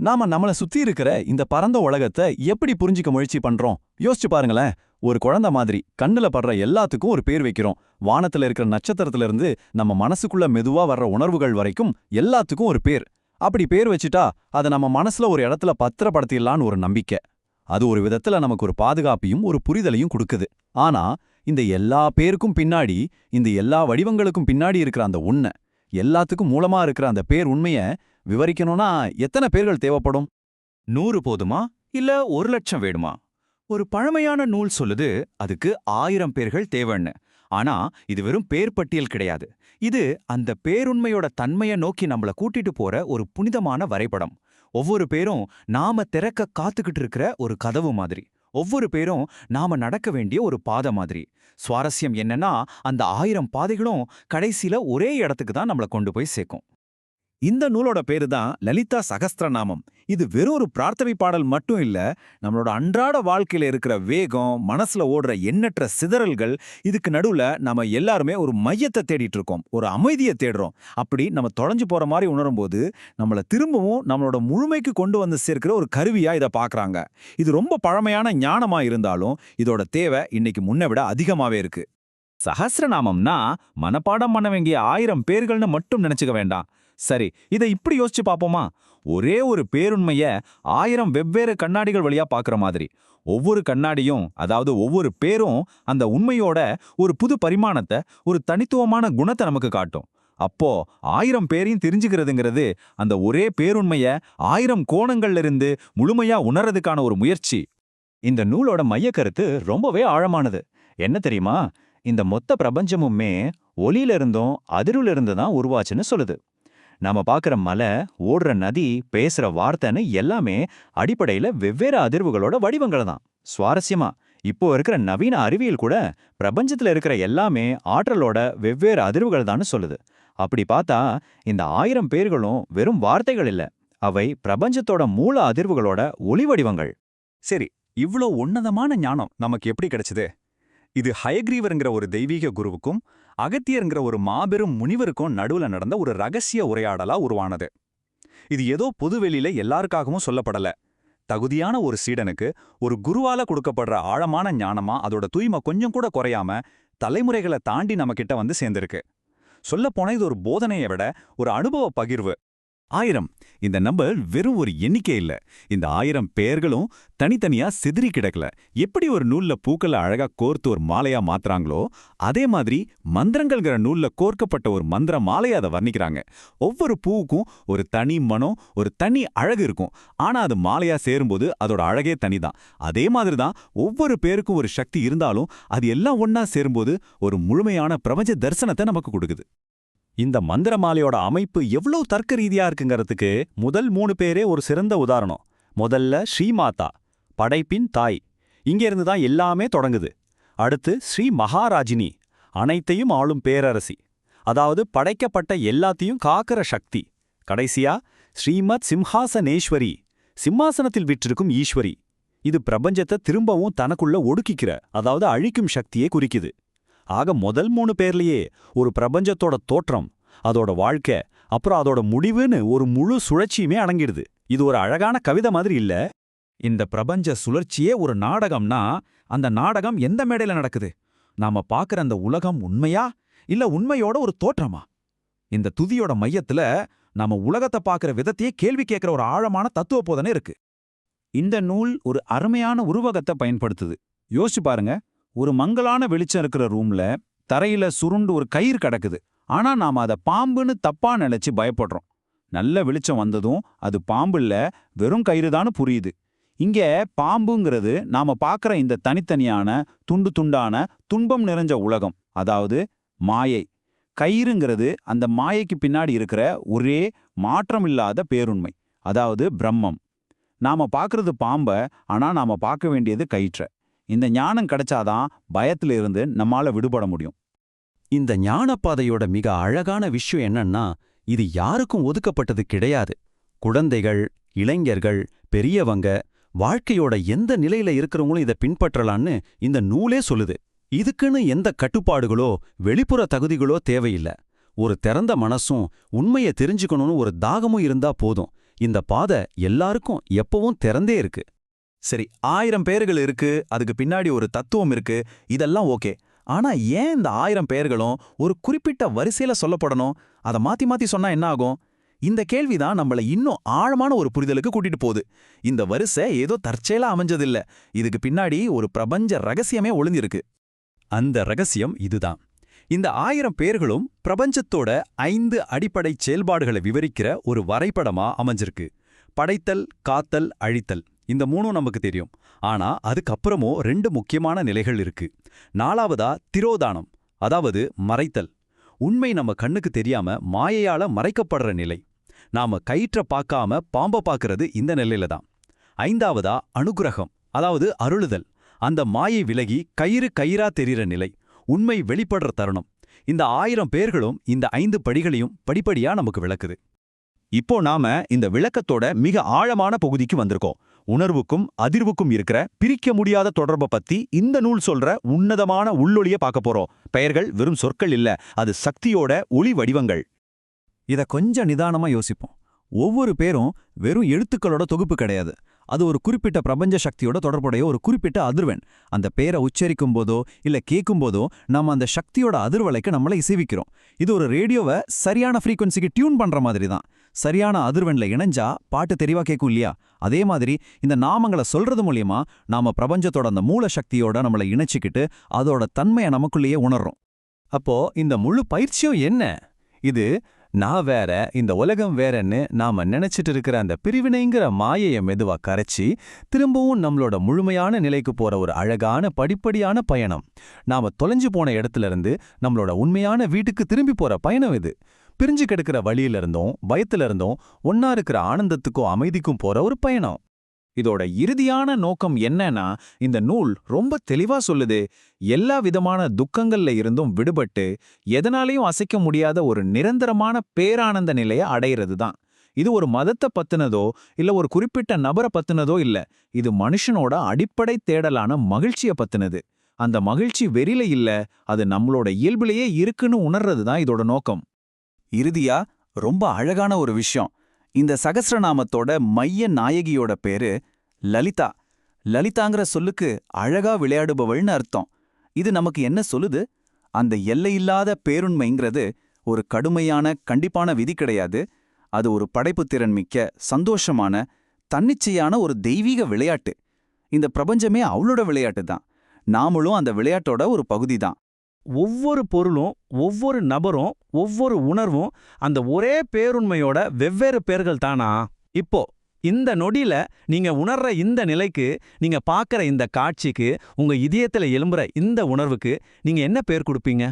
நாம நம்மள சுத்தி இருக்கிற இந்த பரந்த உலகத்தை எப்படி புரிஞ்சிக்க முயற்சி பண்றோம்? யோசிச்சு பாருங்களேன். ஒரு குழந்தை மாதிரி கண்ணுல படுற எல்லாத்துக்கும் ஒரு பேர் வைக்கிறோம். வானத்துல இருக்கிற நட்சத்திரத்துல இருந்து நம்ம மனசுக்குள்ள மெதுவா வர்ற உணர்வுகள் வரைக்கும் எல்லாத்துக்கும் ஒரு பேர். அப்படி பேர் வச்சுட்டா அதை நம்ம மனசுல ஒரு இடத்துல பத்திரப்படுத்திடலான்னு ஒரு நம்பிக்கை. அது ஒரு விதத்துல நமக்கு ஒரு பாதுகாப்பையும் ஒரு புரிதலையும் கொடுக்குது. ஆனா இந்த எல்லா பேருக்கும் பின்னாடி, இந்த எல்லா வடிவங்களுக்கும் பின்னாடி இருக்கிற அந்த உண்மை, எல்லாத்துக்கும் மூலமா இருக்கிற அந்த பேர் உண்மைய விவரிக்கணும்னா எத்தனை பேர்கள் தேவைப்படும்? 100 போதுமா இல்ல 1,00,000 வேணுமா? ஒரு பழமையான நூல் சொல்லுது அதுக்கு 1000 பேர்கள் தேவைன்னு. ஆனா இது வெறும் பேர் பட்டியல் கிடையாது. இது அந்த பேருண்மையோட தன்மையை நோக்கி நம்மள கூட்டிட்டு போற ஒரு புனிதமான வரைபடம். ஒவ்வொரு பேரும் நாம திறக்க காத்துக்கிட்டு இருக்கிற ஒரு கதவு மாதிரி. ஒவ்வொரு பேரும் நாம நடக்க வேண்டிய ஒரு பாதை மாதிரி. சுவாரஸ்யம் என்னன்னா அந்த 1000 பாதைகளும் கடைசியில ஒரே இடத்துக்கு தான் நம்மள கொண்டு போய் சேர்க்கும். இந்த நூலோட பேரு தான் லலிதா சகஸ்திரநாமம். இது வெறும் ஒரு பிரார்த்தனை பாடல் மட்டும் இல்ல, நம்மளோட அன்றாட வாழ்க்கையில இருக்கிற வேகம், மனசுல ஓடுற எண்ணற்ற சிதறல்கள், இதுக்கு நடுவுல நாம எல்லாருமே ஒரு மையத்தை தேடிட்டு இருக்கோம், ஒரு அமைதியை தேடுறோம். அப்படி நம்ம தொலைஞ்சு போற மாதிரி உணரும் போது நம்மள திரும்பவும் நம்மளோட முழுமைக்கு கொண்டு வந்து சேர்க்கிற ஒரு கருவியா இதை பாக்குறாங்க. இது ரொம்ப பழமையான ஞானமா இருந்தாலும் இதோட தேவை இன்னைக்கு முன்ன விட அதிகமாவே இருக்கு. சஹஸ்ரநாமம்னா மனப்பாடம் பண்ண வேண்டிய 1000 பேர்கள்னு மட்டும் நினைச்சுக்க வேண்டாம். சரி, இதை இப்படி யோசிச்சு பாப்போமா? ஒரே ஒரு பேருண்மைய 1000 வெவ்வேறு கண்ணாடிகள் வழியா பாக்குற மாதிரி. ஒவ்வொரு கண்ணாடியும், அதாவது ஒவ்வொரு பேரும் அந்த உண்மையோட ஒரு புது பரிமாணத்தை, ஒரு தனித்துவமான குணத்தை நமக்கு காட்டும். அப்போ 1000 பேரையும் தெரிஞ்சுக்கிறதுங்கிறது அந்த ஒரே பேருண்மைய 1000 கோணங்கள்ல இருந்து முழுமையா உணர்றதுக்கான ஒரு முயற்சி. இந்த நூலோட மையக்கருத்து ரொம்பவே ஆழமானது. என்ன தெரியுமா? இந்த மொத்த பிரபஞ்சமுமே ஒளியில இருந்தும் அதிர்வுல இருந்து தான் உருவாச்சுன்னு சொல்லுது. நாம பாக்குற மலை, ஓடுற நதி, பேசுற வார்த்தைன்னு எல்லாமே அடிப்படையில வெவ்வேறு அதிர்வுகளோட வடிவங்கள் தான். சுவாரஸ்யமா, இப்போ இருக்கிற நவீன அறிவியல் கூட பிரபஞ்சத்துல இருக்கிற எல்லாமே ஆற்றலோட வெவ்வேறு அதிர்வுகள் தான் சொல்லுது. அப்படி பார்த்தா இந்த 1000 பேர்களும் வெறும் வார்த்தைகள் இல்ல, அவை பிரபஞ்சத்தோட மூல அதிர்வுகளோட ஒளி வடிவங்கள். சரி, இவ்ளோ உன்னதமான ஞானம் நமக்கு எப்படி கிடைச்சது? இது ஹயக்ரீவருங்கிற ஒரு தெய்வீக குருவுக்கும் அகத்தியருங்கிற ஒரு மாபெரும் முனிவருக்கும் நடுவுல நடந்த ஒரு ரகசிய உரையாடலா உருவானது. இது ஏதோ பொதுவெளியில எல்லாருக்காகவும் சொல்லப்படல. தகுதியான ஒரு சீடனுக்கு ஒரு குருவால கொடுக்கப்படுற ஆழமான ஞானமா அதோட தூய்மை கொஞ்சம் கூட குறையாம தலைமுறைகளை தாண்டி நம்ம கிட்ட வந்து சேர்ந்திருக்கு. சொல்லப்போனா இது ஒரு போதனையை விட ஒரு அனுபவ பகிர்வு. 1000 இந்த நம்பர் வெறும் ஒரு எண்ணிக்கை இல்ல. இந்த 1000 பேர்களும் தனித்தனியா சிதறி கிடக்கல. எப்படி ஒரு நூல்ல பூக்களை அழகா கோர்த்து ஒரு மாலையா மாத்துறாங்களோ, அதே மாதிரி மந்திரங்கள்ங்கிற நூல்ல கோர்க்கப்பட்ட ஒரு மந்திர மாலையை அதை வர்ணிக்கிறாங்க. ஒவ்வொரு பூவுக்கும் ஒரு தனி மனம், ஒரு தனி அழகு இருக்கும். ஆனா அது மாலையா சேரும்போது அதோட அழகே தனிதான். அதே மாதிரிதான் ஒவ்வொரு பேருக்கும் ஒரு சக்தி இருந்தாலும் அது எல்லாம் ஒன்னா சேரும்போது ஒரு முழுமையான பிரபஞ்ச தரிசனத்தை நமக்கு கொடுக்குது. இந்த மந்திர மாலையோட அமைப்பு எவ்வளவு தர்க்க ரீதியா இருக்குங்கிறதுக்கு முதல் 3 பேரே ஒரு சிறந்த உதாரணம். முதல்ல ஸ்ரீமாதா, படைப்பின் தாய். இங்கிருந்து தான் எல்லாமே தொடங்குது. அடுத்து ஸ்ரீ மகாராஜினி, அனைத்தையும் ஆளும் பேரரசி, அதாவது படைக்கப்பட்ட எல்லாத்தையும் காக்கிற சக்தி. கடைசியா ஸ்ரீமத் சிம்ஹாசனேஸ்வரி, சிம்மாசனத்தில் விற்றிருக்கும் ஈஸ்வரி. இது பிரபஞ்சத்தை திரும்பவும் தனக்குள்ள ஒடுக்கிக்கிற, அதாவது அழிக்கும் சக்தியை குறிக்குது. ஆக முதல் 3 பேர்லயே ஒரு பிரபஞ்சத்தோட தோற்றம், அதோட வாழ்க்கை, அப்புறம் அதோட முடிவுன்னு ஒரு முழு சுழற்சியுமே அடங்கிடுது. இது ஒரு அழகான கவிதை மாதிரி இல்ல? இந்த பிரபஞ்ச சுழற்சியே ஒரு நாடகம்னா அந்த நாடகம் எந்த மேடையில நடக்குது? நாம பாக்குற அந்த உலகம் உண்மையா இல்ல உண்மையோட ஒரு தோற்றமா? இந்த துதியோட மையத்துல நாம உலகத்தை பாக்குற விதத்தையே கேள்வி கேட்கிற ஒரு ஆழமான தத்துவ போதனை இருக்கு. இந்த நூல் ஒரு அருமையான உருவகத்தை பயன்படுத்துது. யோசிச்சு பாருங்க, ஒரு மங்கலான வெளிச்சம் இருக்கிற ரூம்ல தரையில சுருண்டு ஒரு கயிறு கிடக்குது. ஆனா நாம அதை பாம்புன்னு தப்பா நினைச்சு பயப்படுறோம். நல்ல வெளிச்சம் வந்ததும் அது பாம்பு இல்ல, வெறும் கயிறுதான்னு புரியுது. இங்க பாம்புங்கிறது நாம பார்க்குற இந்த தனித்தனியான துண்டு துண்டான துன்பம் நிறைஞ்ச உலகம், அதாவது மாயை. கயிறுங்கிறது அந்த மாயைக்கு பின்னாடி இருக்கிற ஒரே மாற்றமில்லாத பேருண்மை, அதாவது பிரம்மம். நாம பார்க்கறது பாம்ப, ஆனா நாம பார்க்க வேண்டியது கயிற்ற. இந்த ஞானம் கிடைச்சாதான் பயத்துல இருந்து நம்மால விடுபட முடியும். இந்த ஞானப்பாதையோட மிக அழகான விஷயம் என்னன்னா, இது யாருக்கும் ஒதுக்கப்பட்டது கிடையாது. குழந்தைகள், இளைஞர்கள், பெரியவங்க, வாழ்க்கையோட எந்த நிலையில இருக்கிறவங்களும் இதை பின்பற்றலான்னு இந்த நூலே சொல்லுது. இதுக்குன்னு எந்த கட்டுப்பாடுகளோ வெளிப்புற தகுதிகளோ தேவையில்லை. ஒரு திறந்த மனசும் உண்மையை தெரிஞ்சுக்கணும்னு ஒரு தாகமும் இருந்தா போதும். இந்த பாதை எல்லாருக்கும் எப்பவும் திறந்தே இருக்கு. சரி, 1000 பெயர்கள் இருக்கு, அதுக்கு பின்னாடி ஒரு தத்துவம் இருக்கு, இதெல்லாம் ஓகே. ஆனா ஏன் இந்த 1000 பெயர்களும் ஒரு குறிப்பிட்ட வரிசையில சொல்லப்படணும்? அதை மாத்தி மாத்தி சொன்னா என்ன ஆகும்? இந்த கேள்விதான் நம்மள இன்னும் ஆழமான ஒரு புரிதலுக்கு கூட்டிட்டு போகுது. இந்த வரிசை ஏதோ தற்செயலா அமைஞ்சதில்ல, இதுக்கு பின்னாடி ஒரு பிரபஞ்ச ரகசியமே ஒளிஞ்சிருக்கு. அந்த ரகசியம் இதுதான். இந்த 1000 பேர்களும் பிரபஞ்சத்தோட 5 அடிப்படை செயல்பாடுகளை விவரிக்கிற ஒரு வரைபடமா அமைஞ்சிருக்கு. படைத்தல், காத்தல், அழித்தல், இந்த 3ம் நமக்கு தெரியும். ஆனா அதுக்கப்புறமும் 2 முக்கியமான நிலைகள் இருக்கு. 4வதா திரோதானம், அதாவது மறைத்தல். உண்மை நம்ம கண்ணுக்கு தெரியாம மாயையால மறைக்கப்படுற நிலை. நாம கயிற்ற பார்க்காம பாம்ப பார்க்கறது இந்த நிலையில தான். 5வதா அனுக்கிரகம், அதாவது அருளுதல். அந்த மாயை விலகி கயிறு கயிறா தெரிகிற நிலை, உண்மை வெளிப்படுற தருணம். இந்த 1000 பேர்களும் இந்த 5 படிகளையும் படிப்படியா நமக்கு விளக்குது. இப்போ நாம இந்த விளக்கத்தோட மிக ஆழமான பகுதிக்கு வந்திருக்கோம். உணர்வுக்கும் அதிர்வுக்கும் இருக்கிற பிரிக்க முடியாத தொடர்பை பத்தி இந்த நூல் சொல்ற உன்னதமான உள்ளொளிய பார்க்க போறோம். பெயர்கள் வெறும் சொற்கள் இல்ல, அது சக்தியோட ஒளி வடிவங்கள். இத கொஞ்சம் நிதானமா யோசிப்போம். ஒவ்வொரு பேரும் வெறும் எழுத்துக்களோட தொகுப்பு கிடையாது. அது ஒரு குறிப்பிட்ட பிரபஞ்ச சக்தியோட தொடர்புடைய ஒரு குறிப்பிட்ட அதிர்வெண். அந்த பேரை உச்சரிக்கும் போதோ இல்ல கேட்கும் போதோ நம்ம அந்த சக்தியோட அதிர்வலைக்கு நம்மளை இசைவிக்கிறோம். இது ஒரு ரேடியோவை சரியான ஃப்ரீக்வன்சிக்கு டியூன் பண்ற மாதிரி தான். சரியான அதிர்வெண்ல இணைஞ்சா பாட்டு தெளிவா கேட்கும் இல்லையா? அதே மாதிரி இந்த நாமங்களை சொல்றது மூலியமா நாம பிரபஞ்சத்தோட அந்த மூல சக்தியோட நம்மளை இணைச்சிக்கிட்டு அதோட தன்மையை நமக்குள்ளேயே உணர்றோம். அப்போ இந்த முழு பயிற்சியும் என்ன? இது நான் வேற, இந்த உலகம் வேறன்னு நாம நினைச்சிட்டு இருக்கிற அந்த பிரிவினைங்கிற மாயைய மெதுவா கரைச்சி திரும்பவும் நம்மளோட முழுமையான நிலைக்கு போற ஒரு அழகான படிப்படியான பயணம். நாம தொலைஞ்சு போன இடத்துல இருந்து நம்மளோட உண்மையான வீட்டுக்கு திரும்பி போற பயணம் இது. பிரிஞ்சு கிடக்கிற வழியில இருந்தும் பயத்துல இருந்தும் ஒன்னா இருக்கிற ஆனந்தத்துக்கும் அமைதிக்கும் போற ஒரு பயணம். இதோட இறுதியான நோக்கம் என்னன்னா, இந்த நூல் ரொம்ப தெளிவா சொல்லுது, எல்லா விதமான துக்கங்கள்ல இருந்தும் விடுபட்டு எதனாலையும் அசைக்க முடியாத ஒரு நிரந்தரமான பேரானந்த நிலையை அடையிறது தான். இது ஒரு மதத்தை பத்தினதோ இல்ல ஒரு குறிப்பிட்ட நபரை பத்தினதோ இல்ல, இது மனுஷனோட அடிப்படை தேடலான மகிழ்ச்சியை பத்தினது. அந்த மகிழ்ச்சி வெறில இல்ல, அது நம்மளோட இயல்பிலேயே இருக்குன்னு உணர்றது தான் இதோட நோக்கம். இறுதியா ரொம்ப அழகான ஒரு விஷயம், இந்த சகஸ்ரநாமத்தோட மைய நாயகியோட பேரு லலிதா. லலிதாங்கிற சொல்லுக்கு அழகா விளையாடுபவள்னு அர்த்தம். இது நமக்கு என்ன சொல்லுது? அந்த எல்லையில்லாத பேருண்மைங்கிறது ஒரு கடுமையான கண்டிப்பான விதி கிடையாது. அது ஒரு படைப்புத்திறன் மிக்க சந்தோஷமான தன்னிச்சையான ஒரு தெய்வீக விளையாட்டு. இந்த பிரபஞ்சமே அவளோட விளையாட்டு தான். நாமளும் அந்த விளையாட்டோட ஒரு பகுதி தான். ஒவ்வொரு பொருளும், ஒவ்வொரு நபரும், ஒவ்வொரு உணர்வும் அந்த ஒரே பேருண்மையோட வெவ்வேறு பேர்கள் தானா? இப்போ இந்த நொடியில நீங்க உணர்ற இந்த நிலைக்கு, நீங்க பார்க்கற இந்த காட்சிக்கு, உங்க இதயத்துல எழும்புற இந்த உணர்வுக்கு நீங்க என்ன பேர் கொடுப்பீங்க?